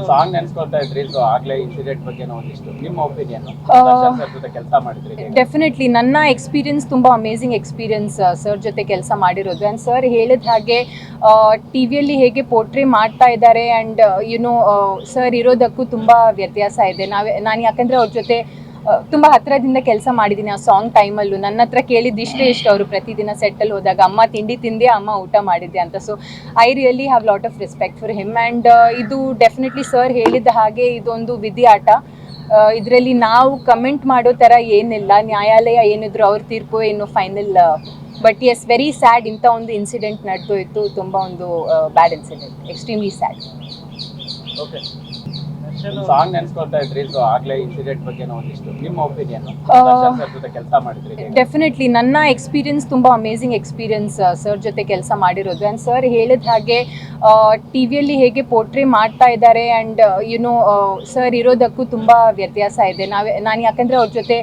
Song ನೆನ್ಸ್ಕೊಳ್ತಾ ಇದ್ರಿ, so ಆಗ್ಲೇ ಇನ್ಸಿಡೆಂಟ್ ಬಗ್ಗೆ ಒಂದಿಷ್ಟು ನಿಮ್ಮ ಒಪಿನಿಯನ್ ಸರ್ ಜೊತೆ ಕೆಲಸ ಮಾಡಿದ್ರಿ. ಡೆಫಿನೆಟ್ಲಿ ನನ್ನ ಎಕ್ಸ್ಪೀರಿಯನ್ಸ್ ತುಂಬ ಅಮೇಝಿಂಗ್ ಎಕ್ಸ್ಪೀರಿಯನ್ಸ್ ಸರ್ ಜೊತೆ ಕೆಲಸ ಮಾಡಿರೋದು. ಆ್ಯಂಡ್ ಸರ್ ಹೇಳಿದ ಹಾಗೆ ಟಿ ವಿಯಲ್ಲಿ ಹೇಗೆ ಪೋರ್ಟ್ರೇ ಮಾಡ್ತಾ ಇದ್ದಾರೆ ಆ್ಯಂಡ್ ಸರ್ ಇರೋದಕ್ಕೂ ತುಂಬ ವ್ಯತ್ಯಾಸ ಇದೆ. ನಾನು ಯಾಕಂದರೆ ಅವ್ರ ಜೊತೆ ತುಂಬ ಹತ್ತಿರದಿಂದ ಕೆಲಸ ಮಾಡಿದ್ದೀನಿ ಆ ಸಾಂಗ್ ಟೈಮಲ್ಲೂ. ನನ್ನ ಹತ್ರ ಕೇಳಿದ್ದು ಇಷ್ಟು ಅವರು ಪ್ರತಿದಿನ ಸೆಟ್ಟಲ್ಲಿ ಹೋದಾಗ, ಅಮ್ಮ ತಿಂಡಿ ತಿಂದೆ, ಅಮ್ಮ ಊಟ ಮಾಡಿದ್ದೆ ಅಂತ. So I really have lot of respect for him. And ಇದು ಡೆಫಿನೆಟ್ಲಿ ಸರ್ ಹೇಳಿದ ಹಾಗೆ ಇದೊಂದು ವಿಧಿ ಆಟ. ಇದರಲ್ಲಿ ನಾವು ಕಮೆಂಟ್ ಮಾಡೋ ಥರ ಏನಿಲ್ಲ. ನ್ಯಾಯಾಲಯ ಏನಿದ್ರು ಅವ್ರ ತೀರ್ಪು ಏನು final. But yes, very sad. ಇಂಥ ಒಂದು ಇನ್ಸಿಡೆಂಟ್ ನಡೆದೋಯ್ತು. ತುಂಬ ಒಂದು bad incident, extremely sad. Okay, song ನೆನ್ಸ್ಕೊಳ್ತಾ ಇದ್ರಿ, ಸೊ ಆಗ್ಲೇ ಇನ್ಸಿಡೆಂಟ್ ಬಗ್ಗೆ ಒಂದಿಷ್ಟು ನಿಮ್ಮ ಒಪಿನಿಯನ್ ಸರ್ ಜೊತೆ ಕೆಲಸ ಮಾಡಿದ್ರಿ. ಡೆಫಿನೆಟ್ಲಿ ನನ್ನ ಎಕ್ಸ್ಪೀರಿಯನ್ಸ್ ತುಂಬ ಅಮೇಝಿಂಗ್ ಎಕ್ಸ್ಪೀರಿಯನ್ಸ್ ಸರ್ ಜೊತೆ ಕೆಲಸ ಮಾಡಿರೋದು. ಆ್ಯಂಡ್ ಸರ್ ಹೇಳಿದ ಹಾಗೆ ಟಿ ವಿಯಲ್ಲಿ ಹೇಗೆ ಪೋರ್ಟ್ರೇ ಮಾಡ್ತಾ ಇದ್ದಾರೆ ಆ್ಯಂಡ್ ಸರ್ ಇರೋದಕ್ಕೂ ತುಂಬ ವ್ಯತ್ಯಾಸ ಇದೆ. ನಾನು ಯಾಕಂದರೆ ಅವ್ರ ಜೊತೆ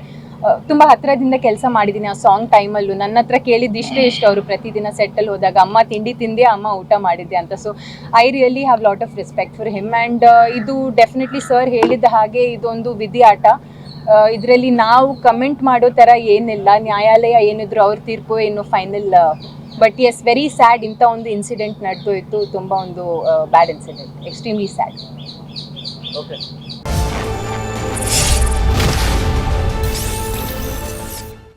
ತುಂಬ ಹತ್ತಿರದಿಂದ ಕೆಲಸ ಮಾಡಿದ್ದೀನಿ ಆ ಸಾಂಗ್ ಟೈಮಲ್ಲೂ. ನನ್ನ ಹತ್ರ ಕೇಳಿದ್ದು ಇಷ್ಟು ಅವರು ಪ್ರತಿದಿನ ಸೆಟ್ಟಲ್ಲಿ ಹೋದಾಗ, ಅಮ್ಮ ತಿಂಡಿ ತಿಂದೆ, ಅಮ್ಮ ಊಟ ಮಾಡಿದ್ದೆ ಅಂತ. So I really have lot of respect for him. And ಇದು ಡೆಫಿನೆಟ್ಲಿ ಸರ್ ಹೇಳಿದ ಹಾಗೆ ಇದೊಂದು ವಿಧಿ ಆಟ. ಇದರಲ್ಲಿ ನಾವು ಕಮೆಂಟ್ ಮಾಡೋ ಥರ ಏನಿಲ್ಲ. ನ್ಯಾಯಾಲಯ ಏನಿದ್ರು ಅವ್ರ ತೀರ್ಪು ಏನು final. But yes, very sad. ಇಂಥ ಒಂದು ಇನ್ಸಿಡೆಂಟ್ ನಡೆದೋಯ್ತು. ತುಂಬ ಒಂದು bad incident, extremely sad. Okay.